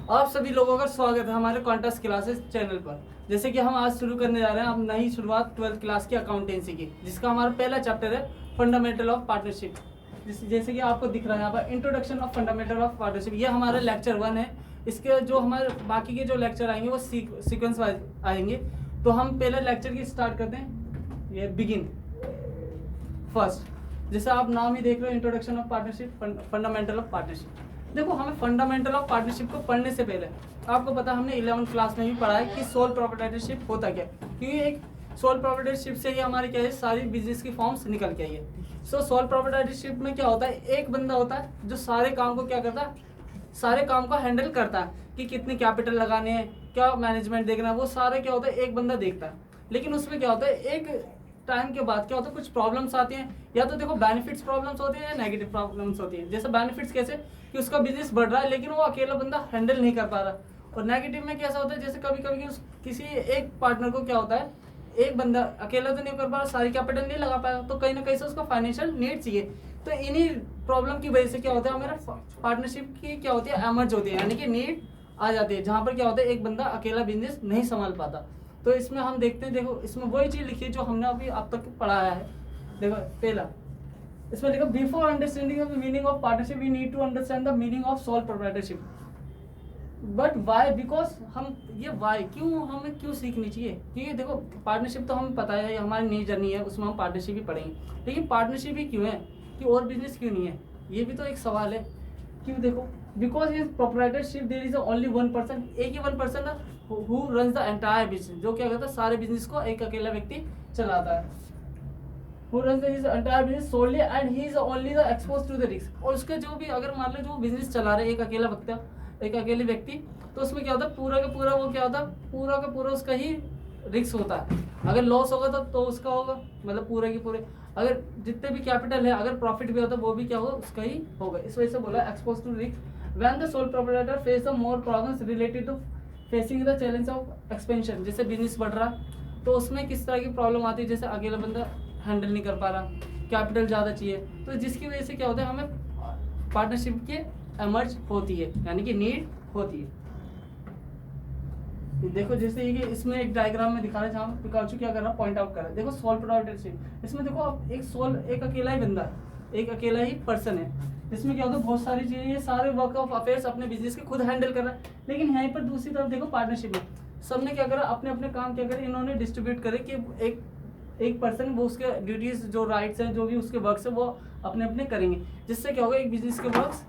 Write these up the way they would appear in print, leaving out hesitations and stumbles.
आप सभी लोगों का स्वागत है हमारे कॉन्टेस्ट क्लासेस चैनल पर। जैसे कि हम आज शुरू करने जा रहे हैं अब नई शुरुआत 12th क्लास की अकाउंटेंसी की, जिसका हमारा पहला चैप्टर है फंडामेंटल ऑफ पार्टनरशिप। जैसे कि आपको दिख रहा है यहाँ पर introduction of fundamental of partnership, ये हमारा लेक्चर 1 है। इसके जो हमारे बाकी के जो लेक्चर आएंगे वो सीक्वेंस वाइज आएंगे। तो हम पहले लेक्चर की स्टार्ट करते हैं, ये बिगिन फर्स्ट। जैसे आप नाम ही देख रहे हो, introduction of partnership, fundamental of partnership. देखो, हमें फंडामेंटल ऑफ पार्टनरशिप को पढ़ने से पहले आपको पता, हमने 11th क्लास में भी पढ़ा है कि सोल प्रोप्राइटरशिप होता क्या, क्योंकि एक सोल प्रोप्राइटरशिप से ही हमारी क्या है, सारी बिजनेस की फॉर्म्स निकल के आई है। सो सोल प्रोप्राइटरशिप में क्या होता है, एक बंदा होता है जो सारे काम को क्या करता है, सारे काम को हैंडल करता है कि कितने कैपिटल लगाने हैं, क्या मैनेजमेंट देखना है, वो सारे क्या होता है एक बंदा देखता है। लेकिन उसमें क्या होता है, एक टाइम के बाद क्या होता है, कुछ प्रॉब्लम्स आती हैं। या तो देखो बेनिफिट्स प्रॉब्लम्स होती है या नेगेटिव प्रॉब्लम्स होती है। जैसे बेनिफिट्स कैसे कि उसका बिजनेस बढ़ रहा है लेकिन वो अकेला बंदा हैंडल नहीं कर पा रहा। और नेगेटिव में कैसा होता है, जैसे कभी कभी किसी एक पार्टनर को क्या होता है, एक बंदा अकेला तो नहीं कर पा रहा, सारी कैपिटल नहीं लगा पाया, तो कहीं ना कहीं से उसको फाइनेंशियल नीड चाहिए। तो इन्हीं प्रॉब्लम की वजह से क्या होता है, हमारा पार्टनरशिप की क्या होती है, एमर्ज होती है, यानी कि नीड आ जाती है, जहाँ पर क्या होता है एक बंदा अकेला बिजनेस नहीं संभाल पाता। तो इसमें हम देखते हैं, देखो इसमें वही चीज़ लिखी है जो हमने अभी अब तक पढ़ाया है। देखो पहला इसमें लिखा, before understanding of the meaning of partnership we need to understand the meaning of sole proprietorship. But why, because हम ये वाई क्यों हमें क्यों सीखनी चाहिए, क्योंकि देखो पार्टनरशिप तो हमें पता है, हमारी नई जर्नी है, उसमें हम पार्टनरशिप ही पढ़ेंगे। लेकिन पार्टनरशिप ही क्यों है, कि और बिजनेस क्यों नहीं है, ये भी तो एक सवाल है। क्यों, देखो because in proprietorship there is only one person, एक ही one person who runs the entire business, जो क्या करता है सारे बिजनेस को एक अकेला व्यक्ति चलाता है। who runs his entire business solely and he is only the exposed to the risk। और उसके जो भी, अगर मान लो जो बिजनेस चला रहे एक अकेला व्यक्ति, एक अकेले व्यक्ति, तो उसमें क्या होता है, पूरा का पूरा वो क्या होता है, पूरा का पूरा उसका ही रिस्क होता है। अगर लॉस होगा तो उसका होगा, मतलब पूरे के पूरे। अगर जितने भी कैपिटल है, अगर प्रॉफिट भी होता है वो भी क्या होगा, उसका ही होगा। इस वजह से बोला expose to risk when the sole proprietor face the more problems related to facing the challenge of expansion. जैसे बिजनेस बढ़ रहा तो उसमें किस तरह की प्रॉब्लम आती है, जैसे अकेला बंदा हैंडल नहीं कर पा रहा, कैपिटल ज़्यादा चाहिए, तो जिसकी वजह से क्या होता है, हमें पार्टनरशिप के एमर्ज होती है, यानी कि नीड होती है। देखो जैसे ये इसमें एक डायग्राम में दिखा रहा है, जहाँ पिकाचू क्या कर रहा है, पॉइंट आउट कर रहा है। देखो सोल प्रोप्राइटरशिप, इसमें देखो अब एक अकेला ही बंदा है, एक अकेला ही पर्सन है। इसमें क्या होता है, बहुत सारी चीज़ें, ये सारे वर्क ऑफ अफेयर्स अपने बिजनेस के खुद हैंडल कर रहा है। लेकिन यहीं पर दूसरी तरफ देखो, पार्टनरशिप में सबने क्या करा, अपने अपने काम क्या करे, इन्होंने डिस्ट्रीब्यूट करे कि एक पर्सन वो उसके ड्यूटीज, जो राइट्स हैं, जो भी उसके वर्क्स है, वो अपने अपने करेंगे। जिससे क्या होगा, एक बिजनेस के वर्क्स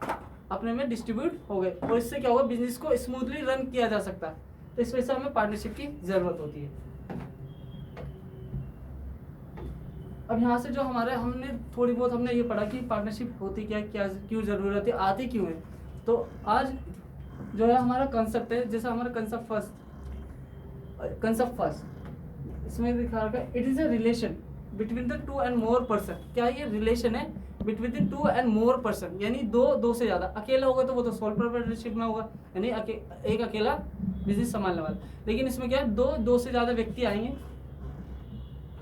अपने में डिस्ट्रीब्यूट हो गए, और इससे क्या होगा, बिजनेस को स्मूथली रन किया जा सकता है। तो इस वजह से हमें पार्टनरशिप की जरूरत होती है। अब यहाँ से जो हमारे हमने थोड़ी बहुत हमने ये पढ़ा कि पार्टनरशिप होती क्या, क्या क्यों जरूरत है, आती क्यों है। तो आज जो है हमारा कंसेप्ट है, जैसा हमारा कंसेप्ट फर्स्ट इसमें दिखा रखा है, it is a relation between the two and more person. क्या ये रिलेशन है, between the two and more person, यानी दो से ज्यादा। अकेला होगा तो वो तो सोल प्रोप्राइटरशिप में होगा, यानी एक अकेला बिजनेस संभालने वाला। लेकिन इसमें क्या है, दो से ज्यादा व्यक्ति आएंगे,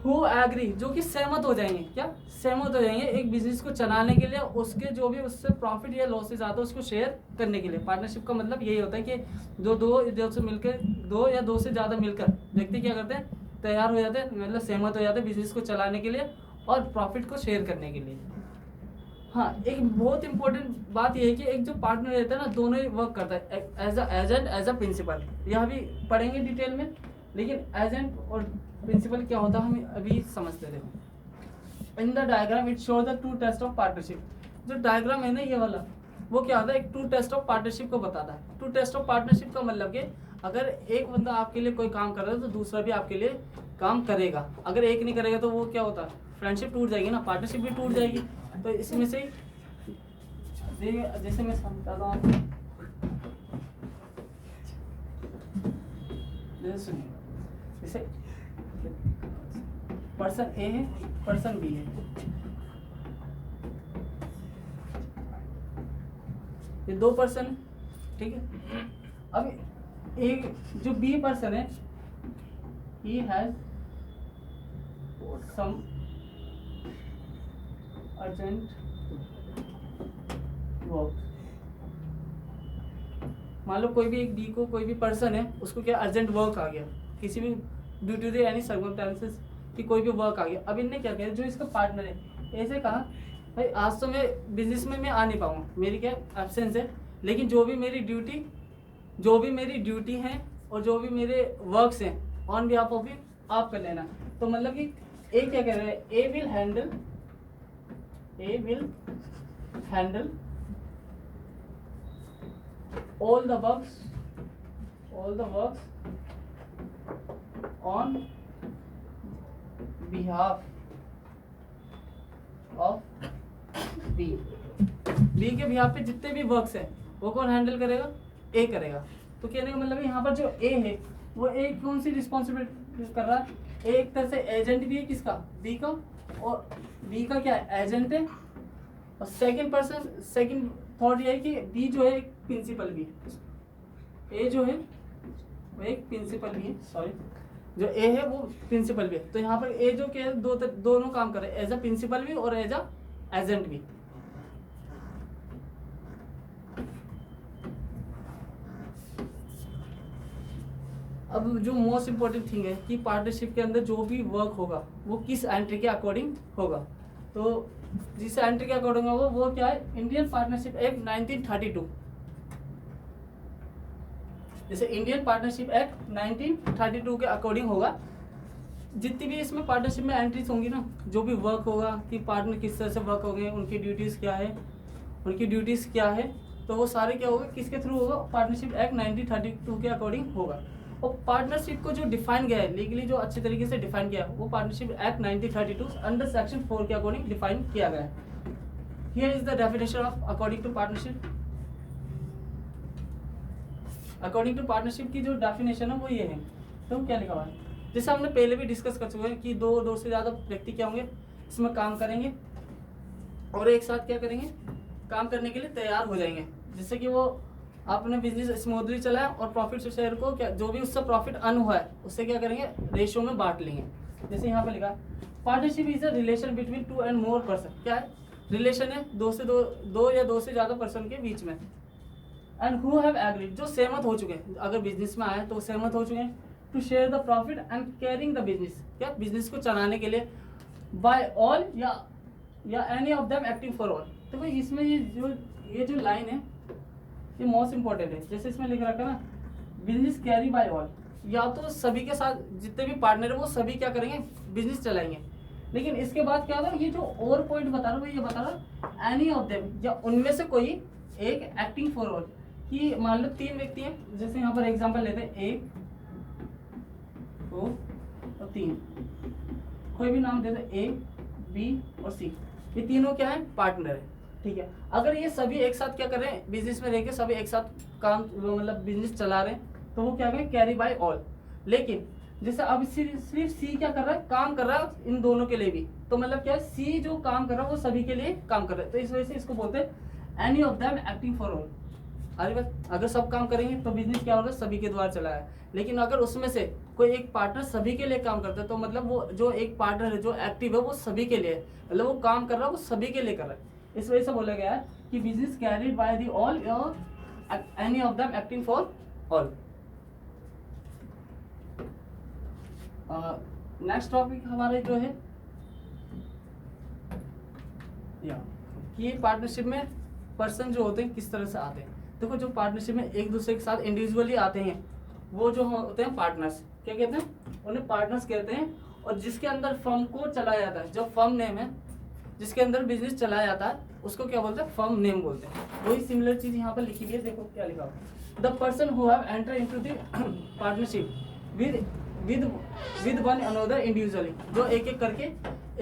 हु एग्री, जो कि सहमत हो जाएंगे, क्या सहमत हो जाएंगे एक बिजनेस को चलाने के लिए, उसके जो भी उससे प्रॉफिट या लॉसेज आता है उसको शेयर करने के लिए। पार्टनरशिप का मतलब यही होता है कि दो से मिलकर, दो या दो से ज़्यादा मिलकर व्यक्ति क्या करते हैं, तैयार हो जाते हैं, मतलब सहमत हो जाते हैं बिजनेस को चलाने के लिए और प्रॉफिट को शेयर करने के लिए। हाँ, एक बहुत इंपॉर्टेंट बात यह है कि एक जो पार्टनर रहता है ना, दोनों ही वर्क करता है, as a agent, as a principal. यह भी पढ़ेंगे डिटेल में, लेकिन एजेंट और प्रिंसिपल क्या होता है हमें अभी समझते रहे। In the diagram it show the two test of partnership. जो डायग्राम है ना ये वाला, वो क्या होता है, एक टू टेस्ट ऑफ पार्टनरशिप को बताता है। टू टेस्ट ऑफ पार्टनरशिप का मतलब कि अगर एक बंदा आपके लिए कोई काम कर रहा है तो दूसरा भी आपके लिए काम करेगा। अगर एक नहीं करेगा तो वो क्या होता है, फ्रेंडशिप टूट जाएगी ना, पार्टनरशिप भी टूट जाएगी। तो इसमें से जैसे मैं समझाता हूँ आपको, जैसे सुनिए, जैसे पर्सन ए है, पर्सन बी है, ये दो पर्सन, ठीक है। अब एक जो बी पर्सन है, he has some urgent work, मान लो कोई भी एक बी को कोई भी पर्सन है, उसको क्या अर्जेंट वर्क आ गया, किसी भी due to the any circumstances कि कोई भी वर्क आ गया। अब इनने क्या किया, जो इसका पार्टनर है ऐसे कहा भाई आज तो मैं बिजनेस में मैं आ नहीं पाऊँगा, मेरी क्या एब्सेंस है, लेकिन जो भी मेरी ड्यूटी है और जो भी मेरे वर्क्स हैं ऑन बिहाफ ऑफ यू आप कर लेना। तो मतलब कि ए क्या कह रहा है, A will handle all the works on behalf of B के बिहाफ पे जितने भी वर्क्स हैं वो कौन हैंडल करेगा, ए करेगा। तो कहने का मतलब यहाँ पर जो ए है वो ए कौन सी रिस्पॉन्सिबिलिटी कर रहा है, ए एक तरह से एजेंट भी है किसका, बी का, और बी का क्या है एजेंट है, और सेकंड थॉट ये है कि बी जो है एक प्रिंसिपल भी है, ए जो है वो एक प्रिंसिपल भी है, सॉरी जो ए है वो प्रिंसिपल भी है। तो यहाँ पर ए जो क्या है दोनों काम कर रहे हैं, एज अ प्रिंसिपल भी और एज अ एजेंट भी। अब जो मोस्ट इम्पोर्टेंट थिंग है कि पार्टनरशिप के अंदर जो भी वर्क होगा वो किस एंट्री के अकॉर्डिंग होगा। तो जिस एंट्री के अकॉर्डिंग होगा वो क्या है, इंडियन पार्टनरशिप एक्ट 1932। जैसे इंडियन पार्टनरशिप एक्ट 1932 के अकॉर्डिंग होगा। जितनी भी इसमें पार्टनरशिप में एंट्रीज होंगी ना, जो भी वर्क होगा कि पार्टनर किस तरह से वर्क होंगे, उनकी ड्यूटीज़ क्या है, तो वो सारे क्या होगा, किसके थ्रू होगा, पार्टनरशिप एक्ट 1932 के अकॉर्डिंग होगा। और पार्टनरशिप को जो डिफाइन किया है लीगली, जो अच्छे तरीके से डिफाइन किया है, वो पार्टनरशिप एक्ट 1932 अंडर सेक्शन 4 के अकॉर्डिंग डिफाइन किया गया है। Here is the definition of according to partnership. According to partnership की जो डेफिनेशन है वो ये है। तो क्या लिखा हुआ है, जैसे हमने पहले भी डिस्कस कर चुके हैं कि दो से ज़्यादा व्यक्ति क्या होंगे, इसमें काम करेंगे और एक साथ क्या करेंगे, काम करने के लिए तैयार हो जाएंगे, जिससे कि वो अपने बिजनेस स्मूथली चलाए और प्रॉफिट शेयर को क्या जो भी उससे प्रॉफिट अर्न हुआ है उससे क्या करेंगे, रेशियो में बांट लेंगे। जैसे यहाँ पे लिखा partnership is a relation between 2 and more person. क्या है, रिलेशन है दो या दो से ज़्यादा पर्सन के बीच में। एंड हु हैव एग्रीड, जो सहमत हो चुके हैं, अगर बिजनेस में आए तो सहमत हो चुके हैं, to share the profit and carrying the business, क्या बिजनेस को चलाने के लिए, बाय ऑल या any of them acting for all. तो भाई इसमें ये जो लाइन है ये मोस्ट इंपॉर्टेंट है। जैसे इसमें लिख रखा है ना, बिजनेस कैरी बाय ऑल, या तो सभी के साथ जितने भी पार्टनर है वो सभी क्या करेंगे, बिजनेस चलाएंगे। लेकिन इसके बाद क्या होगा, ये जो और पॉइंट बता रहा हूँ ये बता रहा एनी ऑफ देम, या उनमें से कोई एक एक्टिंग फॉर ऑल, कि मान लो 3 व्यक्ति हैं, जैसे यहाँ पर एग्जांपल लेते हैं 1 2 और 3, कोई भी नाम देते A B और C, ये तीनों क्या है, पार्टनर है, ठीक है। अगर ये सभी एक साथ क्या कर रहे हैं, बिजनेस में रहकर सभी एक साथ काम मतलब बिजनेस चला रहे हैं, तो वो क्या करें, कैरी बाय ऑल। लेकिन जैसे अब सिर्फ सी क्या कर रहा है, काम कर रहा है इन दोनों के लिए भी, तो मतलब क्या है, सी जो काम कर रहा है वो सभी के लिए काम कर रहा है, तो इस वजह से इसको बोलते हैं any of them acting for all. अरे बस अगर सब काम करेंगे तो बिजनेस क्या होगा, सभी के द्वारा चला है। लेकिन अगर उसमें से कोई एक पार्टनर सभी के लिए काम करता है, तो मतलब वो जो एक पार्टनर है जो एक्टिव है वो सभी के लिए, मतलब वो काम कर रहा है वो सभी के लिए कर रहा है। इस वजह से बोला गया है कि business carried by the all और any of them acting for all. Next topic हमारे जो है कि पार्टनरशिप में पर्सन जो होते हैं किस तरह से आते हैं। देखो जो पार्टनरशिप में एक दूसरे के साथ इंडिविजुअली आते हैं वो जो होते हैं पार्टनर्स, क्या कहते हैं, उन्हें पार्टनर्स कहते हैं। और जिसके अंदर फर्म को चलाया जाता है, जो फर्म नेम है जिसके अंदर बिजनेस चलाया जाता है उसको क्या बोलते हैं, फर्म नेम बोलते हैं। वही सिमिलर चीज यहाँ पर लिखी हुई है, देखो क्या लिखा हुआ, the person who have enter into the partnership with one another individually, जो एक एक करके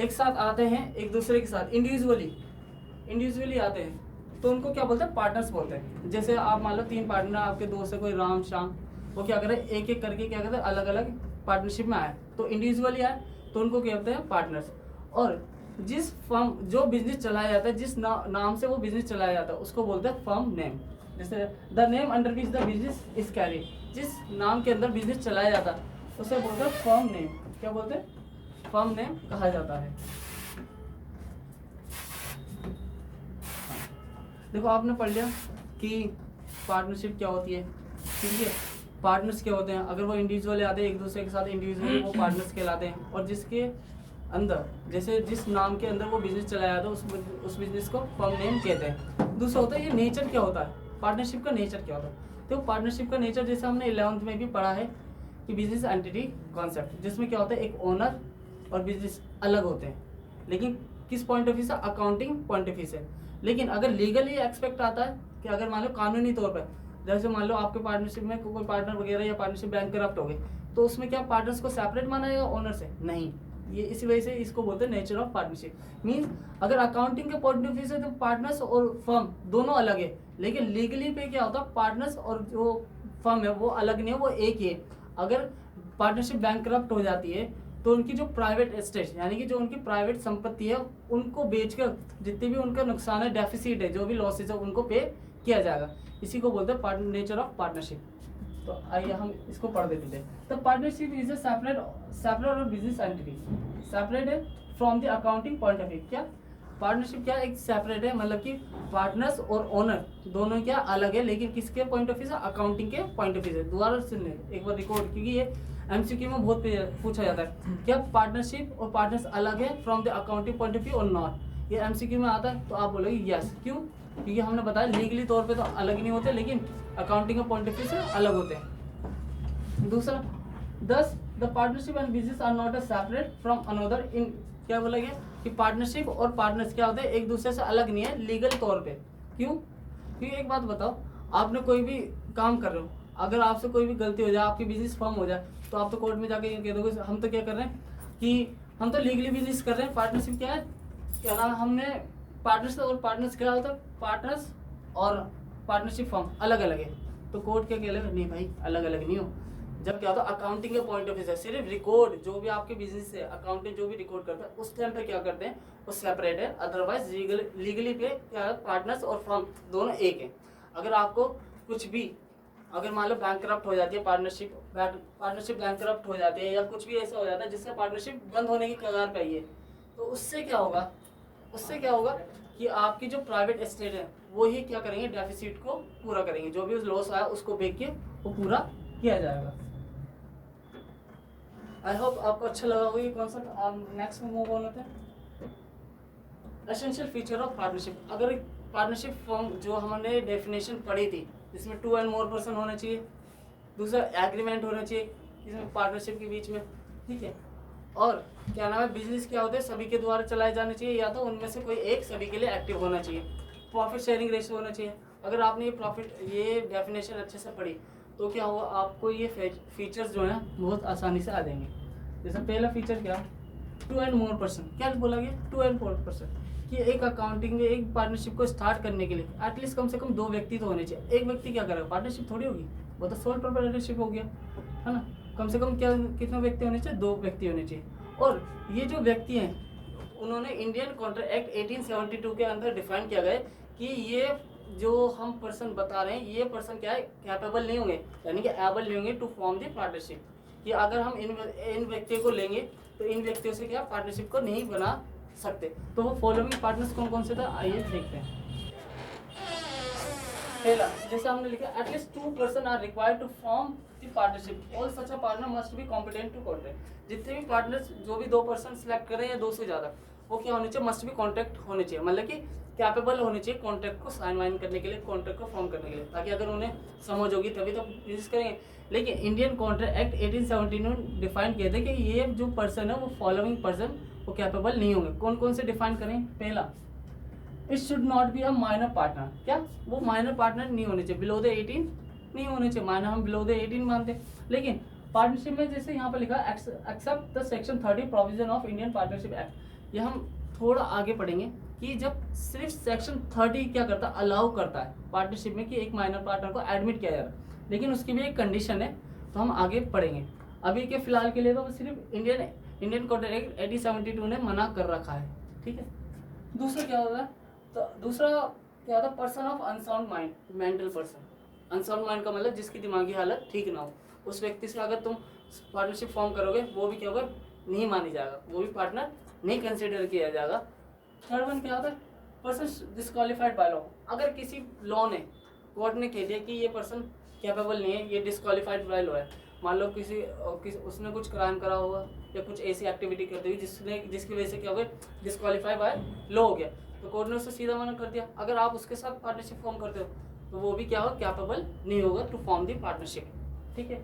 एक साथ आते हैं एक दूसरे के साथ इंडिविजुअली आते हैं, तो उनको क्या बोलते हैं, पार्टनर्स बोलते हैं। जैसे आप मान लो 3 पार्टनर आपके दोस्त है, कोई राम श्याम, वो क्या करें एक एक करके क्या करते हैं, अलग अलग पार्टनरशिप में आए, तो इंडिविजुअली आए तो उनको क्या बोलते हैं, पार्टनर्स। और जिस फर्म जो बिजनेस चलाया जाता है, जिस नाम से वो बिजनेस चलाया जाता है उसको बोलते हैं फर्म नेम। जैसे the name under which the business is carried, जिस नाम के अंदर बिजनेस चलाया जाता है उसे बोलते हैं फर्म नेम। क्या बोलते हैं, फर्म नेम कहा जाता है। देखो आपने पढ़ लिया कि पार्टनरशिप क्या होती है, ठीक है। पार्टनर्स क्या होते हैं, अगर वो इंडिविजुअल आते हैं एक दूसरे के साथ इंडिविजुअली, वो पार्टनर्स कहलाते हैं। और जिसके अंदर जैसे जिस नाम के अंदर वो बिजनेस चलाया जाता है उस बिजनेस को फर्म नेम कहते हैं। दूसरा होता है ये नेचर क्या होता है, पार्टनरशिप का नेचर क्या होता है। तो पार्टनरशिप का नेचर जैसे हमने 11th में भी पढ़ा है कि बिजनेस एंटिटी कॉन्सेप्ट, जिसमें क्या होता है एक ओनर और बिजनेस अलग होते हैं, लेकिन किस पॉइंट ऑफ व्यू से, अकाउंटिंग पॉइंट ऑफ व्यू से। लेकिन अगर लीगली एक्सपेक्ट आता है कि अगर मान लो कानूनी तौर पर, जैसे मान लो आपके पार्टनरशिप में कोई पार्टनर वगैरह या पार्टनरशिप बैंक करप्ट हो गई, तो उसमें क्या पार्टनर्स को सेपरेट माना जाएगा ओनर से? नहीं। ये इसी वजह से इसको बोलते हैं नेचर ऑफ पार्टनरशिप। मींस अगर अकाउंटिंग के पॉइंट ऑफ व्यू से तो पार्टनर्स और फर्म दोनों अलग है, लेकिन लीगली पे क्या होता है पार्टनर्स और जो फर्म है वो अलग नहीं है, वो एक ही है। अगर पार्टनरशिप बैंक करप्ट हो जाती है तो उनकी जो प्राइवेट एस्टेट यानी कि जो उनकी प्राइवेट संपत्ति है उनको बेचकर जितने भी उनका नुकसान है, डेफिसिट है, जो भी लॉसेज है उनको पे किया जाएगा। इसी को बोलते हैं नेचर ऑफ पार्टनरशिप। तो आइए हम इसको पढ़ देते हैं। तो पार्टनरशिप इज अ सेपरेट और बिजनेस एंटिटी, सेपरेट है from the accounting point of view. क्या पार्टनरशिप क्या एक सेपरेट है, मतलब कि पार्टनर्स और ओनर दोनों क्या अलग है, लेकिन किसके पॉइंट ऑफ व्यू से, अकाउंटिंग के पॉइंट ऑफ व्यू से। दोबारा सुनने एक बार रिकॉर्ड, क्योंकि ये एमसीक्यू में बहुत पूछा जाता है, क्या पार्टनरशिप और पार्टनर्स अलग है from the accounting point of view और नॉट। ये एमसीक्यू में आता है तो आप बोलोगे यस। क्यों? क्योंकि हमने बताया लीगली तौर पे तो अलग नहीं होते, लेकिन अकाउंटिंग के पॉइंट ऑफ व्यू से अलग होते हैं। दूसरा, thus the partnership and business are not a separate from another in, क्या बोला गया कि पार्टनरशिप और पार्टनर्स क्या होते हैं एक दूसरे से अलग नहीं है लीगल तौर पे। क्यों? क्योंकि एक बात बताओ, आपने कोई भी काम कर रहे हो, अगर आपसे कोई भी गलती हो जाए, आपकी बिजनेस फर्म हो जाए, तो आप तो कोर्ट में जाके ये कह दोगे हम तो क्या कर रहे हैं कि हम तो लीगली बिजनेस कर रहे हैं। पार्टनरशिप क्या है, क्या नाम, हमने पार्टनर्स और पार्टनर्स क्या होता है, पार्टनर्स और पार्टनरशिप फर्म अलग अलग है। तो कोर्ट क्या कह रहे हैं, नहीं भाई अलग अलग नहीं हो। जब क्या होता है अकाउंटिंग के पॉइंट ऑफ व्यू से सिर्फ रिकॉर्ड जो भी आपके बिजनेस से अकाउंटेंट जो भी रिकॉर्ड करता है उस टाइम पे क्या करते हैं वो सेपरेट है। अदरवाइज लीगली पे क्या है, पार्टनर्स और फर्म दोनों एक है। अगर आपको कुछ भी, अगर मान लो बैंक करप्ट हो जाती है, पार्टनरशिप बैंक करप्ट हो जाती है, या कुछ भी ऐसा हो जाता है जिससे पार्टनरशिप बंद होने की कगार पे आई है, तो उससे क्या होगा कि आपकी जो प्राइवेट एस्टेट है वो ही क्या करेंगे, डेफिसिट को पूरा करेंगे। जो भी उस लॉस आया उसको बेच के वो पूरा किया जाएगा। आई होप आपको अच्छा लगा होगा ये कॉन्सेप्ट। आप नेक्स्ट में मूव ऑन होते हैं। Essential feature of partnership. अगर पार्टनरशिप फॉर्म जो हमने डेफिनेशन पढ़ी थी, जिसमें 2 and more पर्सन होना चाहिए, दूसरा एग्रीमेंट होना चाहिए इसमें पार्टनरशिप के बीच में, ठीक है। और क्या नाम है, बिजनेस क्या होते हैं सभी के द्वारा चलाए जाने चाहिए, या तो उनमें से कोई एक सभी के लिए एक्टिव होना चाहिए। प्रॉफिट शेयरिंग रेशियो होना चाहिए। अगर आपने ये डेफिनेशन अच्छे से पढ़ी तो क्या हुआ, आपको ये फीचर्स जो हैं बहुत आसानी से आ जाएंगे। जैसे पहला फीचर क्या, 2 and more पर्सन। क्या बोला गया, 2 and more पर्सन, कि एक अकाउंटिंग में एक पार्टनरशिप को स्टार्ट करने के लिए एटलीस्ट कम से कम 2 व्यक्ति तो होने चाहिए। एक व्यक्ति क्या करेगा, पार्टनरशिप थोड़ी होगी, वो तो सोल प्रोप्राइटरशिप हो गया, है ना। कम से कम क्या कितने व्यक्ति होने चाहिए, 2 व्यक्ति होने चाहिए। और ये जो व्यक्ति हैं उन्होंने इंडियन कॉन्ट्रैक्ट एक्ट 1872 के अंदर डिफाइन किया गया कि ये जो हम पर्सन बता रहे हैं ये पर्सन क्या है, कैपेबल नहीं होंगे, यानी कि एबल नहीं होंगे टू फॉर्म द पार्टनरशिप। कि अगर हम इन व्यक्तियों को लेंगे तो इन व्यक्तियों से क्या पार्टनरशिप को नहीं बना सकते। तो वो फॉलोइंग पार्टनर्स कौन कौन से था, आइए देखते हैं। पहला, जैसे हमने लिखा at least 2 person are required to form the partnership, all such a partner must be competent to contract. जितने भी पार्टनर्स जो भी 2 पर्सन सिलेक्ट करें या 2 से ज़्यादा, वो क्या होने चाहिए, मस्ट बी कॉन्ट्रैक्ट होने चाहिए, मतलब कि कैपेबल होने चाहिए कॉन्ट्रैक्ट को साइन वाइन करने के लिए, कॉन्ट्रैक्ट को फॉर्म करने के लिए, ताकि अगर उन्हें समझ होगी तभी तो बिजनेस करेंगे। लेकिन इंडियन कॉन्ट्रैक्ट एक्ट 1870 में डिफाइन किया था कि ये जो पर्सन है वो फॉलोइंग पर्सन वो कैपेबल नहीं होंगे। कौन कौन से डिफाइन करें, पहला, it should not be a minor partner. क्या वो माइनर पार्टनर नहीं होने चाहिए, बिलो द 18 नहीं होने चाहिए। माइनर हम बिलो द 18 मानते हैं, लेकिन पार्टनरशिप में जैसे यहाँ पर लिखा except the section 30 provision of Indian partnership act. ये हम थोड़ा आगे पढ़ेंगे कि जब सिर्फ सेक्शन 30 क्या करता है, अलाउ करता है पार्टनरशिप में कि एक माइनर पार्टनर को एडमिट किया जाता है, लेकिन उसकी भी एक कंडीशन है, तो हम आगे पढ़ेंगे। अभी के फिलहाल के लिए तो सिर्फ इंडियन कॉन्ट्रैक्ट एक्ट 1872 ने मना कर रखा है, ठीक है। दूसरा क्या होता है, तो दूसरा क्या होता है, person of unsound mind, mental person. Unsound mind का मतलब जिसकी दिमागी हालत ठीक ना हो, उस व्यक्ति से अगर तुम पार्टनरशिप फॉर्म करोगे वो भी क्या होगा, नहीं मानी जाएगा, वो भी पार्टनर नहीं कंसिडर किया जाएगा। थर्ड वन क्या होता है, पर्सन डिस्क्वालीफाइड बाय लॉ। अगर किसी लॉ ने कोर्ट ने कह दिया कि ये पर्सन कैपेबल नहीं है, ये डिस्क्वालीफाइड फाइल हुआ है, मान लो उसने कुछ क्राइम करा होगा या कुछ ऐसी एक्टिविटी कर दी जिसकी वजह से क्या हो गया, डिस्क्वालीफाई बाय लो हो गया, तो कोर्ट ने उससे सीधा मना कर दिया। अगर आप उसके साथ पार्टनरशिप फॉर्म करते हो तो वो भी क्या होगा, कैपेबल नहीं होगा टू फॉर्म दी पार्टनरशिप। ठीक है,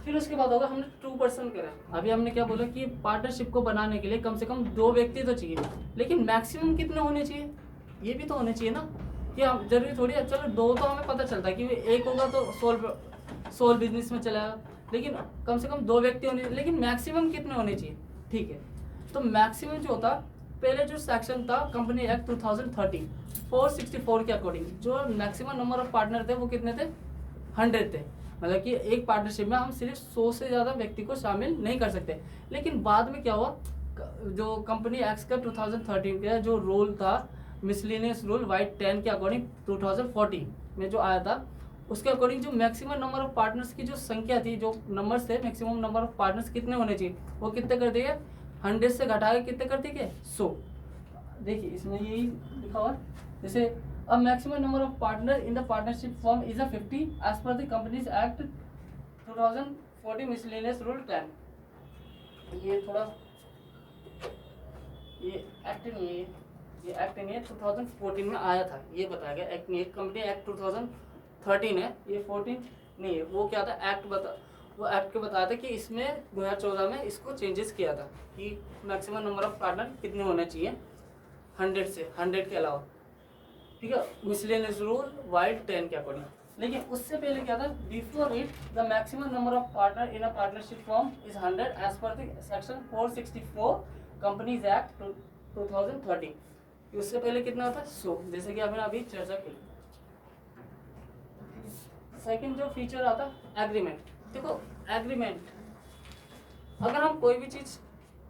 फिर उसके बाद होगा हमने 2% करा। अभी हमने क्या बोला कि पार्टनरशिप को बनाने के लिए कम से कम 2 व्यक्ति तो चाहिए, लेकिन मैक्सिमम कितने होने चाहिए, ये भी तो होने चाहिए ना, कि हम जरूरी थोड़ी है, चलो 2 तो हमें पता चलता है कि एक होगा तो सोल बिजनेस में चलाएगा, लेकिन कम से कम 2 व्यक्ति होने, लेकिन मैक्सिमम कितने होने चाहिए। ठीक है, तो मैक्सिमम जो होता, पहले जो सेक्शन था कंपनी एक्ट 2013 464 के अकॉर्डिंग जो मैक्सिमम नंबर ऑफ पार्टनर थे वो कितने थे, 100 थे। मतलब कि एक पार्टनरशिप में हम सिर्फ 100 से ज़्यादा व्यक्ति को शामिल नहीं कर सकते। लेकिन बाद में क्या हुआ, जो कंपनी एक्ट का 2013 का जो रूल था, मिसलिनियस रूल वाइट 10 के अकॉर्डिंग 2014 में जो आया था, उसके अकॉर्डिंग जो मैक्सिमम नंबर ऑफ पार्टनर्स की जो संख्या थी, जो नंबर्स थे, मैक्सिमम नंबर ऑफ पार्टनर्स कितने होने चाहिए, वो कितने कर दिए, 100 से घटा के कितने कर दिए, 100। देखिए इसमें यही लिखा हुआ है, जैसे a maximum number of partner in the partnership form is 50 as per the companies act 2014 miscellaneous rule 10। ये थोड़ा ये एक्ट नहीं है, ये एक्ट नहीं है, 2014 में आया था, ये बताया गया, एक्ट नहीं है, कंपनी एक्ट 2013 है, ये 14 नहीं है। वो क्या था, वो एक्ट के बताया था कि इसमें 2014 में इसको चेंजेस किया था कि मैक्सिमम नंबर ऑफ पार्टनर कितने होने चाहिए, 100 के अलावा। ठीक है, मिसलेनियस रूल वाइड 10 के अकॉर्डिंग। लेकिन उससे पहले क्या था, before it the maximum number of partner in a partnership form is 100 as per the section 464 companies act 2013। उससे पहले कितना था, 100, जैसे कि हमने अभी चर्चा की। सेकंड जो फीचर आता एग्रीमेंट। देखो एग्रीमेंट, अगर हम कोई भी चीज़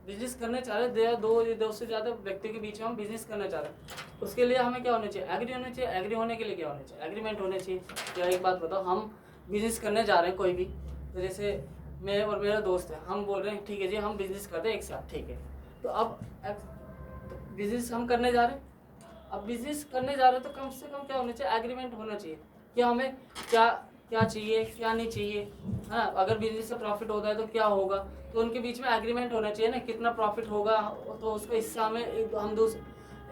बिजनेस करने चाह रहे हैं, दो से ज़्यादा व्यक्ति के बीच में हम बिजनेस करना चाह रहे हैं, उसके लिए हमें क्या होना चाहिए, एग्री होना चाहिए। एग्री होने के लिए क्या होना चाहिए, एग्रीमेंट होने चाहिए। क्या एक बात बताओ, हम बिजनेस करने जा रहे हैं कोई भी, तो जैसे मैं और मेरा दोस्त है, हम बोल रहे हैं ठीक है जी हम बिजनेस करते हैं एक साथ, ठीक है, तो अब बिजनेस हम करने जा रहे हैं, अब बिजनेस करने जा रहे हैं तो कम से कम क्या होना चाहिए, एग्रीमेंट होना चाहिए कि हमें क्या क्या चाहिए क्या नहीं चाहिए, हाँ, अगर बिजनेस से प्रॉफिट होता है तो क्या होगा, तो उनके बीच में एग्रीमेंट होना चाहिए ना, कितना प्रॉफिट होगा तो उसका हिस्सा में हम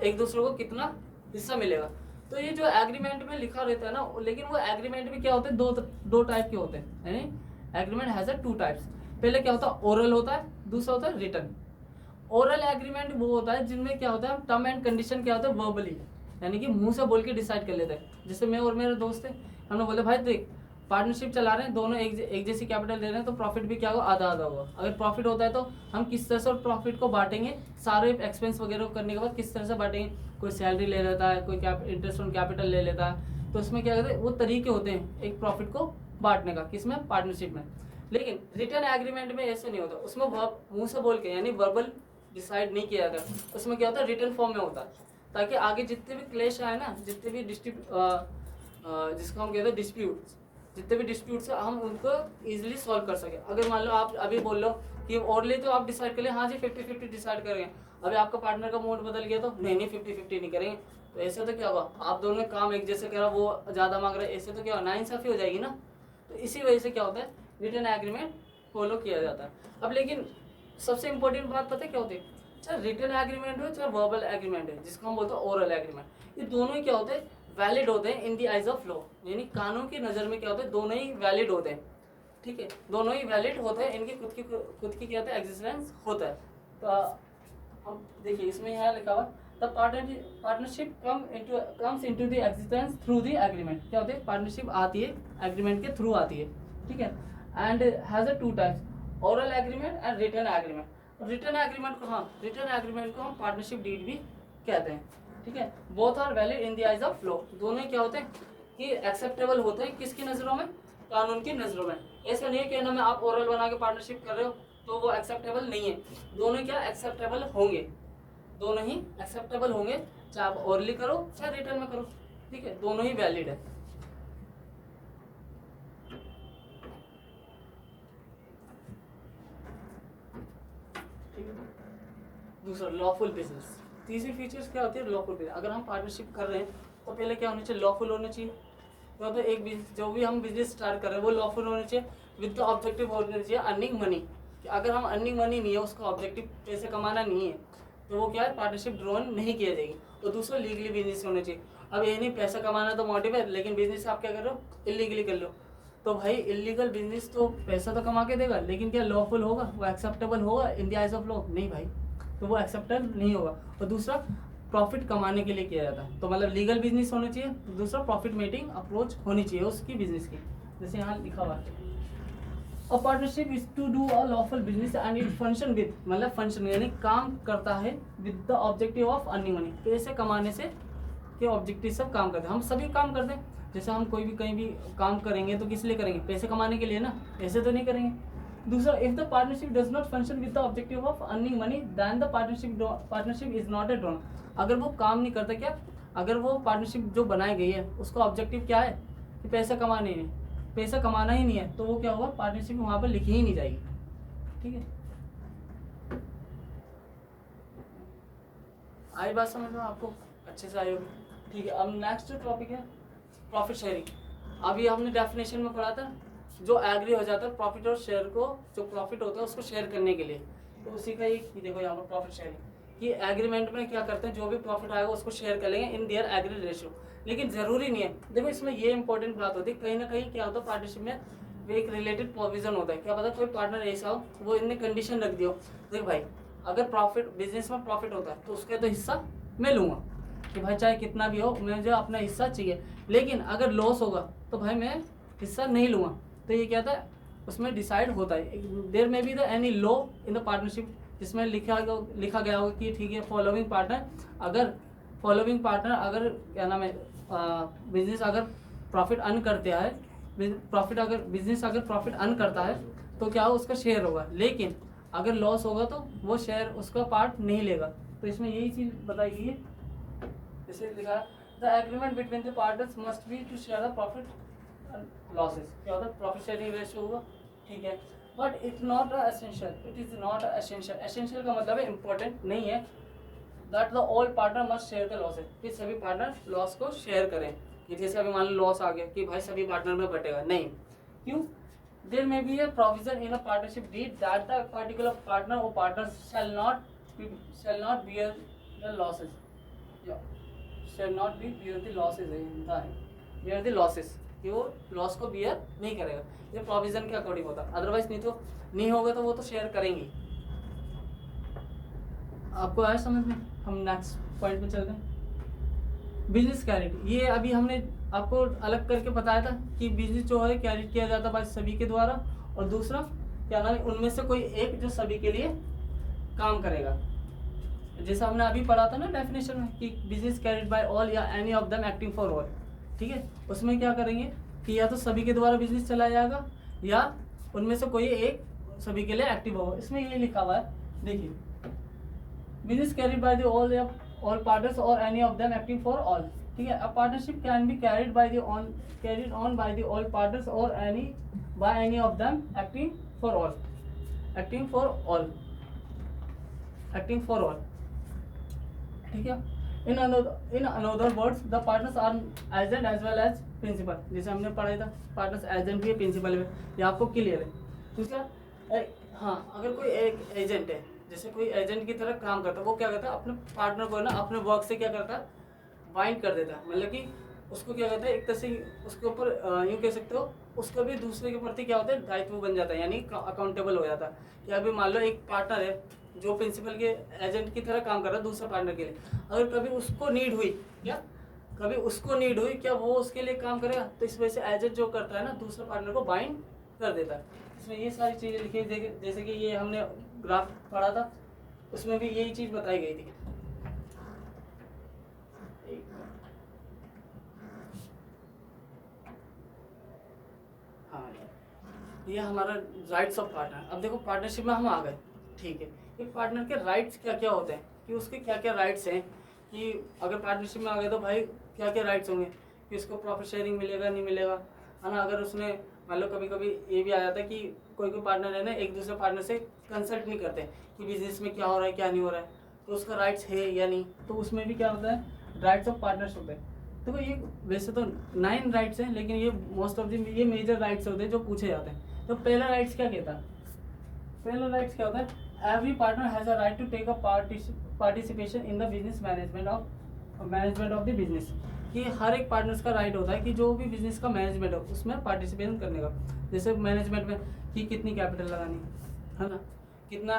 एक दूसरे को कितना हिस्सा मिलेगा। तो ये जो एग्रीमेंट में लिखा रहता है ना, लेकिन वो एग्रीमेंट भी क्या होते हैं, दो टाइप के होते हैं, यानी एग्रीमेंट हैज 2 टाइप्स। पहले क्या होता है, ओरल होता है, दूसरा होता है रिटर्न। ओरल एग्रीमेंट वो होता है जिनमें क्या होता है, टर्म एंड कंडीशन क्या होता है, वर्बली, यानी कि मुंह से बोल के डिसाइड कर लेते हैं। जैसे मैं और मेरे दोस्त थे, हमने बोले भाई देख पार्टनरशिप चला रहे हैं, दोनों एक जैसी कैपिटल दे रहे हैं, तो प्रॉफिट भी क्या होगा, आधा आधा होगा। अगर प्रॉफिट होता है तो हम किस तरह से प्रॉफिट को बांटेंगे, सारे एक्सपेंस वगैरह करने के बाद किस तरह से बांटेंगे, कोई सैलरी ले लेता है, कोई इंटरेस्ट ऑन कैपिटल ले लेता है, तो उसमें क्या कहते हैं, वो तरीके होते हैं एक प्रॉफिट को बांटने का, किसमें, पार्टनरशिप में। लेकिन रिटर्न एग्रीमेंट में ऐसे नहीं होता, उसमें मुंह से बोल के यानी वर्बल डिसाइड नहीं किया जाता, उसमें क्या होता है, रिटर्न फॉर्म में होता है, ताकि आगे जितने भी क्लेश आए ना, जितने भी जिसको हम कहते हैं डिस्प्यूट्स, जितने भी डिस्प्यूट्स है हम उनको इजीली सॉल्व कर सके। अगर मान लो आप अभी बोल लो कि ओरली तो आप डिसाइड कर ले, हाँ जी 50-50 डिसाइड करेंगे, अभी आपका पार्टनर का मूड बदल गया तो नहीं 50-50 नहीं करेंगे, तो ऐसे तो क्या होगा, आप दोनों ने काम एक जैसे करा, वो ज़्यादा मांग रहे, ऐसे तो क्या होगा, नाइंसाफी हो जाएगी ना। तो इसी वजह से क्या होता है, रिटर्न एग्रीमेंट फॉलो किया जाता है। अब लेकिन सबसे इंपॉर्टेंट बात पता है क्या होती है, चाहे रिटर्न एग्रीमेंट हो चाहे वर्बल एग्रीमेंट है, जिसको हम बोलते हैं ओरल एग्रीमेंट, ये दोनों ही क्या होते हैं, वैलिड होते हैं इन दी आइज ऑफ लॉ, यानी कानून की नज़र में क्या होते हैं, दोनों ही वैलिड होते हैं। ठीक है, दोनों ही वैलिड होते हैं, इनकी खुद की क्या होता है, एग्जिस्टेंस होता है। तो अब देखिए इसमें यहाँ लिखा हुआ the partnership comes into the existence through the agreement. क्या होते हैं, पार्टनरशिप आती है एग्रीमेंट के थ्रू आती है, ठीक है, and has 2 types, oral agreement and written agreement. Written agreement को हम पार्टनरशिप डीड भी कहते हैं, ठीक है। Both are valid in the eyes of law, दोनों क्या होते हैं कि एक्सेप्टेबल होते हैं, किसकी नज़रों में, कानून की नज़रों में। ऐसा नहीं है कि ना मैं आप ओरल बना के पार्टनरशिप कर रहे हो तो वो एक्सेप्टेबल नहीं है, दोनों क्या एक्सेप्टेबल होंगे, दोनों ही एक्सेप्टेबल होंगे, चाहे आप ओरली करो चाहे रिटर्न में करो, ठीक है, दोनों ही वैलिड है। दूसरा लॉफुल बिजनेस। तीसरी फीचर्स क्या होती है, लॉफुल बिजनेस। अगर हम पार्टनरशिप कर रहे हैं तो पहले क्या होना चाहिए, लॉफुल होना चाहिए, तो एक जो भी हम बिजनेस स्टार्ट कर रहे हैं वो लॉफुल होना चाहिए, विद द ऑब्जेक्टिव होना चाहिए अर्निंग मनी। अगर हम अर्निंग मनी नहीं है, उसका ऑब्जेक्टिव पैसे कमाना नहीं है, तो वो क्या है, पार्टनरशिप ड्रोन नहीं किया जाएगी। और दूसरा लीगली बिजनेस होना चाहिए। अब ये नहीं पैसा कमाना तो मोटिव है, लेकिन बिजनेस आप क्या कर रहे हो, इलीगली कर लो, तो भाई इलीगल बिजनेस तो पैसा तो कमा के देगा, लेकिन क्या लॉफुल होगा, वो एक्सेप्टेबल होगा इन द आइज ऑफ लॉ? नहीं भाई, तो वो एक्सेप्टेबल नहीं होगा। और दूसरा प्रॉफिट कमाने के लिए किया जाता है, तो मतलब लीगल बिजनेस होना चाहिए। दूसरा प्रॉफिट मेकिंग अप्रोच होनी चाहिए उसकी बिजनेस की, जैसे यहाँ लिखा हुआ है a partnership is to do a lawful business and it function with, मतलब फंक्शन यानी काम करता है with the objective of earning money, पैसे कमाने से के ऑब्जेक्टिव सब काम करते हैं। हम सभी काम करते हैं, जैसे हम कोई भी कहीं भी काम करेंगे तो किस लिए करेंगे, पैसे कमाने के लिए ना, ऐसे तो नहीं करेंगे। दूसरा, if the partnership does not function with the objective of earning money then the partnership is not a drone. अगर वो काम नहीं करता, क्या अगर वो पार्टनरशिप जो बनाई गई है उसका ऑब्जेक्टिव क्या है कि पैसा कमाने है, पैसा कमाना ही नहीं है, तो वो क्या होगा, पार्टनरशिप वहाँ पर लिखी ही नहीं जाएगी। ठीक है, आई बात समझ लो, आपको अच्छे से आई होगी। ठीक है, अब नेक्स्ट जो टॉपिक है प्रॉफिट शेयरिंग। अभी हमने डेफिनेशन में पढ़ा था, जो एग्री हो जाता है प्रॉफिट और शेयर को, जो प्रॉफिट होता है उसको शेयर करने के लिए, तो उसी का एक देखो यहाँ पर प्रॉफिट शेयरिंग कि एग्रीमेंट में क्या करते हैं, जो भी प्रॉफिट आएगा उसको शेयर कर लेंगे इन देयर एग्री रेशियो। लेकिन जरूरी नहीं है, देखो इसमें ये इंपॉर्टेंट बात होती है, कहीं ना कहीं क्या होता है पार्टनरशिप में एक रिलेटेड प्रोविजन होता है। क्या पता कोई पार्टनर ऐसा हो वो इनने कंडीशन रख दियो, देख भाई अगर प्रॉफिट बिजनेस में प्रॉफिट होता है तो उसका तो हिस्सा मैं लूँगा, कि भाई चाहे कितना भी हो मुझे अपना हिस्सा चाहिए, लेकिन अगर लॉस होगा तो भाई मैं हिस्सा नहीं लूँगा। तो ये क्या था, उसमें डिसाइड होता है। देयर में be the any law in the partnership जिसमें लिखा गया होगा कि ठीक है फॉलोइंग पार्टनर अगर क्या नाम है बिजनेस अगर प्रॉफिट अर्न करते हैं, बिजनेस अगर प्रॉफिट अर्न करता है तो क्या उसका शेयर होगा, लेकिन अगर लॉस होगा तो वो शेयर उसका पार्ट नहीं लेगा। तो इसमें यही चीज़ बताई गई है, जैसे लिखा है the agreement between the partners must be to share the profit losses. क्या होता है, प्रॉफिट शेयरिंग रेशियो होगा, ठीक है, but it not essential, it is not essential. Essential का मतलब है इंपॉर्टेंट नहीं है, that the all partner must share the losses, कि सभी पार्टनर लॉस को शेयर करें। कि जैसे अभी मान लो लॉस आ गया कि भाई सभी पार्टनर में बटेगा, नहीं, क्यों, there may be a provision in a partnership deed that the particular partner और partners shall not bear the losses, shall not be bear the losses bear the losses, कि वो लॉस को बियर नहीं करेगा, ये प्रोविजन के according होता है, अदरवाइज नहीं तो नहीं होगा, तो वो तो शेयर करेंगे। आपको आया समझ में? हम नेक्स्ट पॉइंट पे चलते हैं, बिजनेस कैरिड। ये अभी हमने आपको अलग करके बताया था कि बिजनेस जो है कैरिड किया जाता है भाई सभी के द्वारा, और दूसरा क्या नाम है उनमें से कोई एक जो सभी के लिए काम करेगा। जैसा हमने अभी पढ़ा था ना डेफिनेशन में कि बिजनेस कैरिड बाय ऑल या any of them acting for all, ठीक है, उसमें क्या करेंगे कि या तो सभी के द्वारा बिजनेस चलाया जाएगा या उनमें से कोई एक सभी के लिए एक्टिव होगा। इसमें ये लिखा हुआ है, देखिए, business carried by the all partners और any of them acting for all, ठीक है। A partnership can be carried on by the all partners और any of them acting for all, ठीक है। In another words the partners are agent as well as principal, जैसे हमने पढ़ा था partners agent भी है प्रिंसिपल भी, ये आपको क्लियर है। दूसरा, हाँ, अगर कोई एक एजेंट है, जैसे कोई एजेंट की तरह काम करता है, वो क्या करता है अपने पार्टनर को ना अपने वर्क से क्या करता है, बाइंड कर देता है, मतलब कि उसको क्या कहते हैं एक तरह से उसके ऊपर यूँ कह सकते हो, उसका भी दूसरे के प्रति क्या होता है दायित्व बन जाता है, यानी अकाउंटेबल हो जाता है। या अभी मान लो एक पार्टनर है जो प्रिंसिपल के एजेंट की तरह काम कर रहा है दूसरे पार्टनर के लिए, अगर कभी उसको नीड हुई क्या वो उसके लिए काम करेगा, तो इस वजह से एजेंट जो करता है ना दूसरे पार्टनर को बाइंड कर देता है। इसमें ये सारी चीज़ें लिखी है, जैसे कि ये हमने ग्राफ पढ़ा था उसमें भी यही चीज़ बताई गई थी। हाँ, ये हमारा राइट्स ऑफ पार्टनर। अब देखो पार्टनरशिप में हम आ गए, ठीक है, कि पार्टनर के राइट्स क्या क्या होते हैं, कि उसके क्या क्या राइट्स हैं, कि अगर पार्टनरशिप में आ गए तो भाई क्या क्या राइट्स होंगे, कि उसको प्रॉफिट शेयरिंग मिलेगा नहीं मिलेगा, है ना। अगर उसने मान लो कभी कभी ये भी आ जाता है कि कोई पार्टनर है ना एक दूसरे पार्टनर से कंसल्ट नहीं करते कि बिजनेस में क्या हो रहा है क्या नहीं हो रहा है, तो उसका राइट्स है या नहीं, तो उसमें भी क्या होता है राइट्स ऑफ पार्टनर्स होते हैं। तो ये वैसे तो 9 राइट्स हैं, लेकिन ये मोस्ट ऑफ द ये मेजर राइट्स होते हैं जो पूछे जाते हैं। तो पहला राइट्स क्या कहता है, पहला राइट्स क्या होता है, every partner has a right to take a participation in the business management of the business, कि हर एक पार्टनर्स का राइट होता है कि जो भी बिजनेस का मैनेजमेंट है उसमें पार्टिसिपेशन करने का। जैसे मैनेजमेंट में कि कितनी कैपिटल लगानी है ना, कितना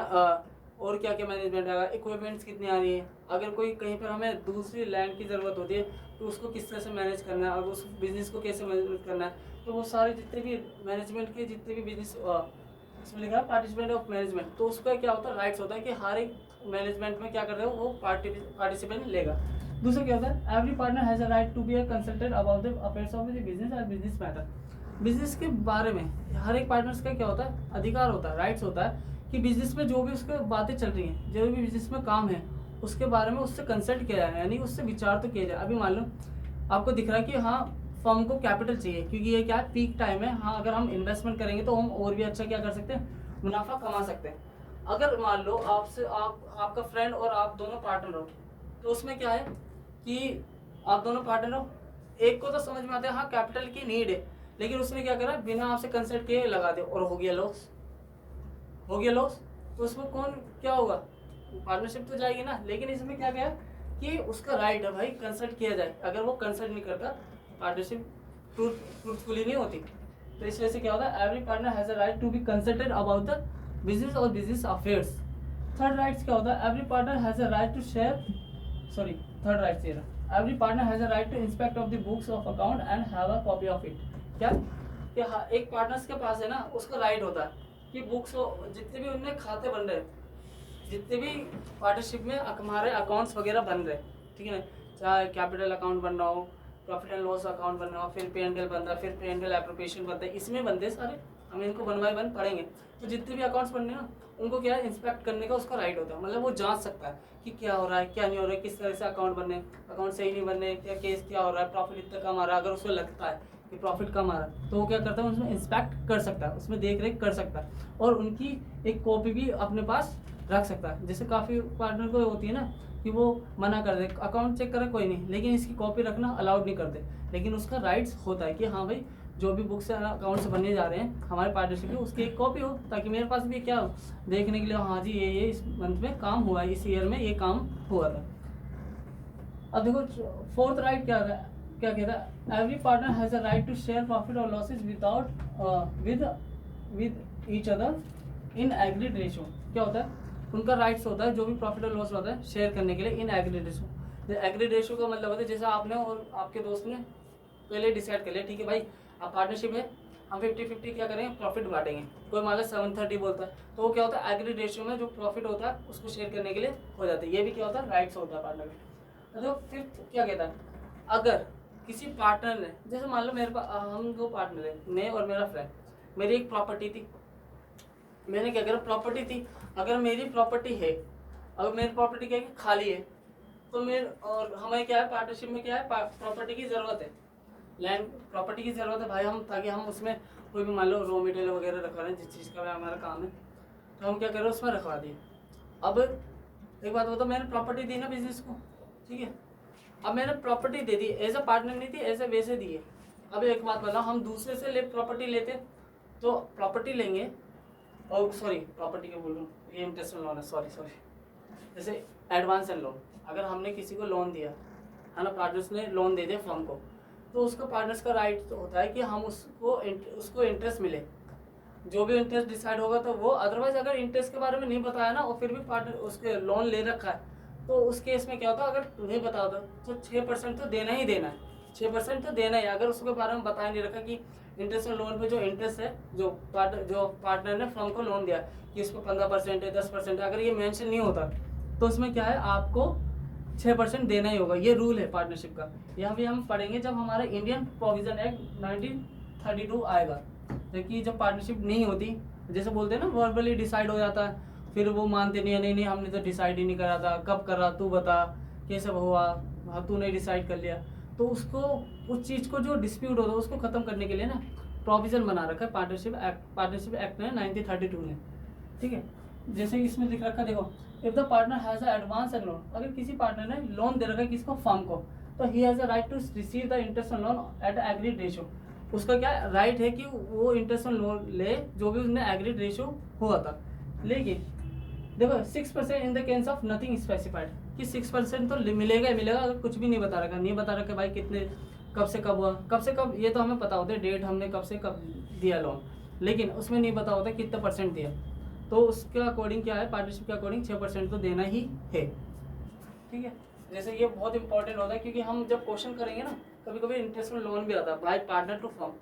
और क्या क्या मैनेजमेंट आएगा, इक्विपमेंट्स कितनी आ रही है, अगर कोई कहीं पर हमें दूसरी लैंड की ज़रूरत होती है तो उसको किस तरह से मैनेज करना है, और उस बिज़नेस को कैसे मैनेज करना है। तो वो सारे जितने भी मैनेजमेंट के जितने भी बिजनेस इसमें लिखा है पार्टिसिपेंट ऑफ मैनेजमेंट, तो उसका क्या होता है, राइट्स होता है कि हर एक मैनेजमेंट में क्या कर रहे हो वो पार्टिसिपेंट लेगा। दूसरा क्या होता है, every partner has a right to be a consultant about the affairs of the business और बिजनेस मैटर। बिजनेस के बारे में हर एक पार्टनर्स का क्या होता है, अधिकार होता है, राइट्स होता है कि बिजनेस में जो भी उसके बातें चल रही हैं, जो भी बिजनेस में काम है उसके बारे में उससे कंसल्ट किया जाए, यानी उससे विचार तो किया जाए। अभी मान लो आपको दिख रहा है कि हाँ फर्म को कैपिटल चाहिए, क्योंकि ये क्या है, पीक टाइम है, हाँ अगर हम इन्वेस्टमेंट करेंगे तो हम और भी अच्छा क्या कर सकते हैं, मुनाफा कमा सकते हैं। अगर मान लो आपका फ्रेंड और आप दोनों पार्टनर हो, तो उसमें क्या है कि आप दोनों पार्टनर हो, एक को तो समझ में आता है हाँ कैपिटल की नीड है, लेकिन उसने क्या करा, बिना आपसे कंसल्ट किए लगा दे और हो गया लॉस, हो गया लॉस। तो उसमें कौन क्या होगा, पार्टनरशिप तो जाएगी ना। लेकिन इसमें क्या क्या है कि उसका राइट है भाई कंसल्ट किया जाए, अगर वो कंसल्ट नहीं करता पार्टनरशिप फ्रूटफुली नहीं होती। तो इस वजह से क्या होता है, every partner has a right to be consulted about the business और बिजनेस अफेयर्स। थर्ड राइट्स क्या होता है, every partner has a right to share, sorry third rights ये रहा, every partner has a right to inspect of the books of account and have a copy of it. क्या कि हाँ एक partners के पास है ना, उसका राइट होता है कि बुक्स जितने भी उनमें खाते बन रहे हैं, जितने भी पार्टनरशिप में हमारे अकाउंट्स वगैरह बन रहे हैं, ठीक है ना, चाहे कैपिटल अकाउंट बन रहा हो, प्रॉफिट एंड लॉस अकाउंट बन रहा हो, फिर पे एंड एल बन रहा है, फिर पे एंड एल एप्रोप्रिएशन बनता है, इसमें बनते हैं सारे, हम इनको बनवाए बन पढ़ेंगे। तो जितने भी अकाउंट्स बन रहे हैं ना, उनको क्या है इंस्पेक्ट करने का उसका राइट होता है, मतलब वो जांच सकता है कि क्या हो रहा है क्या नहीं हो रहा है, किस तरह से अकाउंट बनने, अकाउंट सही नहीं बनने, क्या केस क्या हो रहा है, प्रॉफिट इतना कम आ रहा है, अगर उसको लगता है कि प्रॉफिट कम आ रहा है तो वो क्या करता है, उसमें इंस्पेक्ट कर सकता है, उसमें देख रेख कर सकता है, और उनकी एक कॉपी भी अपने पास रख सकता है। जैसे काफ़ी पार्टनर को होती है ना कि वो मना कर दे, अकाउंट चेक करे कोई नहीं, लेकिन इसकी कॉपी रखना अलाउड नहीं करते, लेकिन उसका राइट्स होता है कि हाँ भाई जो भी बुक्स अकाउंट से बनने जा रहे हैं हमारे पार्टनरशिप में, उसकी एक कॉपी हो, ताकि मेरे पास भी क्या हो देखने के लिए, हाँ जी ये इस मंथ में काम हुआ है, इस ईयर में ये काम हुआ था। अब देखो फोर्थ राइट क्या कहता है, every partner has a right to share profit और losses without with each other in agreed ratio. क्या होता है, उनका राइट्स होता है जो भी प्रॉफिट और लॉस होता है शेयर करने के लिए इन एग्रीड रेशियो। एग्रीड रेशियो का मतलब होता है जैसे आपने और आपके दोस्त ने पहले डिसाइड कर लिया, ठीक है भाई आप पार्टनरशिप में हम 50-50 क्या करेंगे, प्रॉफिट बांटेंगे। कोई मान लो 730 बोलता है, तो वो क्या होता है एग्रीड रेशियो में जो प्रॉफिट होता है उसको शेयर करने के लिए हो जाता है। ये भी क्या होता है, राइट्स होता है पार्टनर में। तो फिफ्थ क्या कहता है, अगर किसी पार्टनर ने, जैसे मान लो मेरे पास हम दो पार्टनर है, मैं और मेरा फ्रेंड, मेरी एक प्रॉपर्टी थी, मैंने क्या करा प्रॉपर्टी थी, अगर मेरी प्रॉपर्टी है, अगर मेरी प्रॉपर्टी क्या है खाली है, तो मेरे और हमें क्या है पार्टनरशिप में क्या है प्रॉपर्टी की ज़रूरत है, लैंड प्रॉपर्टी की ज़रूरत है भाई, हम ताकि हम उसमें कोई भी मान लो रॉ मटेरियल वगैरह रखवा रहे हैं, जिस चीज़ का भी हमारा काम है, तो हम क्या करें उसमें रखवा दिए। अब एक बात बताओ, मैंने प्रॉपर्टी दी ना बिजनेस को, ठीक है, अब मैंने प्रॉपर्टी दे दी, एज अ पार्टनर नहीं थी, एज अ वैसे दी है। अब एक बात बताओ, हम दूसरे से प्रॉपर्टी लेते तो प्रॉपर्टी लेंगे, और सॉरी प्रॉपर्टी के बोल रहा हूँ, ये इंटरेस्ट लोन है, सॉरी जैसे एडवांस एंड लोन, अगर हमने किसी को लोन दिया है ना, पार्टनर्स ने लोन दे दिया फर्म को, तो उसका पार्टनर्स का राइट तो होता है कि हम उसको इंटरेस्ट मिले, जो भी इंटरेस्ट डिसाइड होगा तो वो, अदरवाइज अगर इंटरेस्ट के बारे में नहीं बताया ना और फिर भी पार्टनर उसके लोन ले रखा है, तो उस केस में क्या होता है, अगर तुम्हें बता दो तो 6% तो देना ही देना है, 6% तो देना ही। अगर उसके बारे में बताया नहीं रखा कि इंटरेस्ट और लोन पे जो इंटरेस्ट है, जो पार्टनर ने फर्म को लोन दिया कि इसको 15% है 10% है, अगर ये मेंशन नहीं होता तो उसमें क्या है आपको 6% देना ही होगा, ये रूल है पार्टनरशिप का। यहाँ भी हम पढ़ेंगे जब हमारा इंडियन प्रोविजन एक्ट 1932 आएगा, क्योंकि जब पार्टनरशिप नहीं होती, जैसे बोलते हैं ना वर्बली डिसाइड हो जाता है, फिर वो मानते नहीं है, नहीं हमने तो डिसाइड ही नहीं करा था, कब करा तू बता, कैसे हुआ, हाँ तूने डिसाइड कर लिया, तो उसको उस चीज़ को जो डिस्प्यूट होता है उसको ख़त्म करने के लिए ना प्रोविज़न बना रखा है पार्टनरशिप एक्ट में 1932 ने, ठीक है। जैसे इसमें लिख रखा देखो, if the partner has a advance and loan, अगर किसी पार्टनर ने लोन दे रखा है किसको, फर्म को, तो he has a right to receive the interest on loan at agreed ratio. उसका क्या राइट है कि वो इंटरेस्ट ऑन लोन ले जो भी उसने एग्रीड रेशियो हुआ था। लेकिन देखो 6% in the case of nothing specified, कि 6% तो मिलेगा ही मिलेगा, अगर कुछ भी नहीं बता रखा, नहीं बता रखा भाई कितने कब से कब हुआ, कब से कब, ये तो हमें पता होता है डेट हमने कब से कब दिया लोन, लेकिन उसमें नहीं पता होता कितना परसेंट दिया। तो उसके अकॉर्डिंग क्या है, पार्टनरशिप के अकॉर्डिंग 6% तो देना ही है। ठीक है, जैसे ये बहुत इंपॉर्टेंट होता है, क्योंकि हम जब क्वेश्चन करेंगे ना, कभी कभी इंटरेस्ट में लोन भी आता है बाय पार्टनर टू फर्म,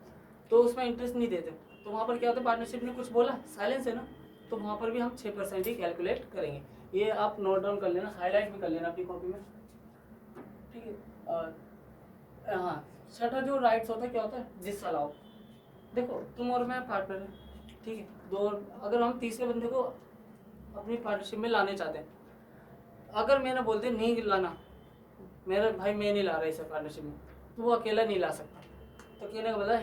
तो उसमें इंटरेस्ट नहीं देते, तो वहाँ पर क्या होता है, पार्टनरशिप ने कुछ बोला, साइलेंस है ना, तो वहाँ पर भी हम 6% ही कैलकुलेट करेंगे। ये आप नोट डाउन कर लेना, हाईलाइट भी कर लेना अपनी कॉपी में। ठीक है, और हाँ, छठा जो राइट्स होता है क्या होता है, डिसअलाउ। देखो तुम और मैं पार्टनर है, ठीक है, दो, अगर हम तीसरे बंदे को अपनी पार्टनरशिप में लाने चाहते हैं, अगर मैंने बोल दिया नहीं लाना, मेरा भाई मैं नहीं ला रहा इसे पार्टनरशिप में, तो वो अकेला नहीं ला सकता। तो कहने का मतलब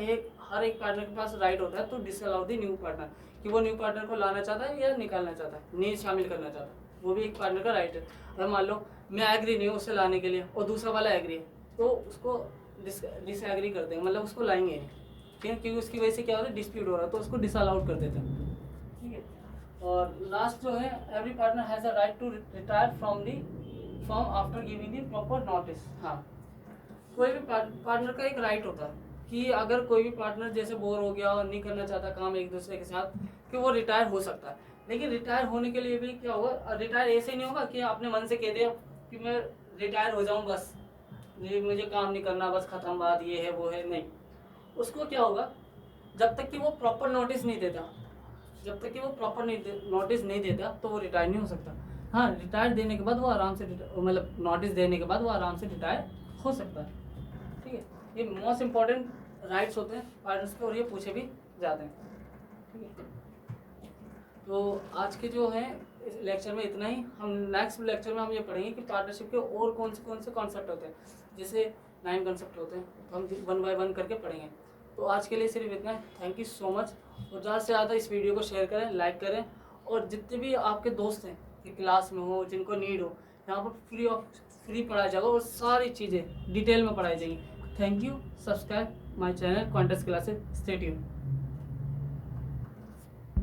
हर एक पार्टनर के पास राइट होता है, तो डिसअलाउ द न्यू पार्टनर, कि वो न्यू पार्टनर को लाना चाहता है या निकालना चाहता है, नहीं शामिल करना चाहता है, वो भी एक पार्टनर का राइट है। अगर मान लो मैं एग्री नहीं हूँ उसे लाने के लिए और दूसरा वाला एग्री है, तो उसको डिसएग्री कर देंगे, मतलब उसको लाएंगे नहीं, ठीक है, क्योंकि उसकी वजह से क्या हो रहा है, डिस्प्यूट हो रहा है, तो उसको डिसअलाउड कर देते हैं। ठीक है, और लास्ट जो है, every partner has a right to retire from the firm after giving the proper notice. हाँ, कोई भी पार्टनर का एक राइट होता है कि अगर कोई भी पार्टनर जैसे बोर हो गया और नहीं करना चाहता काम एक दूसरे के साथ, कि वो रिटायर हो सकता है। लेकिन रिटायर होने के लिए भी क्या होगा, रिटायर ऐसे नहीं होगा कि आपने मन से कह दिया कि मैं रिटायर हो जाऊं, बस ये मुझे काम नहीं करना, बस खत्म बात, ये है वो है, नहीं। उसको क्या होगा, जब तक कि वो प्रॉपर नोटिस नहीं देता, जब तक कि वो प्रॉपर नोटिस नहीं देता, तो वो रिटायर नहीं हो सकता। हाँ, रिटायर देने के बाद वो आराम से, मतलब नोटिस देने के बाद वो आराम से रिटायर हो सकता है। ठीक है, ये मोस्ट इम्पॉर्टेंट राइट्स होते हैं पार्टनर्स के, और ये पूछे भी जाते हैं। ठीक है, तो आज के जो है इस लेक्चर में इतना ही। हम नेक्स्ट लेक्चर में हम ये पढ़ेंगे कि पार्टनरशिप के और कौन से कॉन्सेप्ट होते हैं, जैसे 9 कॉन्सेप्ट होते हैं, तो हम 1 बाय 1 करके पढ़ेंगे। तो आज के लिए सिर्फ इतना है। थैंक यू सो मच, और ज़्यादा से ज़्यादा इस वीडियो को शेयर करें, लाइक करें, और जितने भी आपके दोस्त हैं कि क्लास में हो, जिनको नीड हो, यहाँ पर फ्री पढ़ाया जाएगा और सारी चीज़ें डिटेल में पढ़ाई जाएंगी। Thank you, subscribe my channel Quantus classes, stay tuned.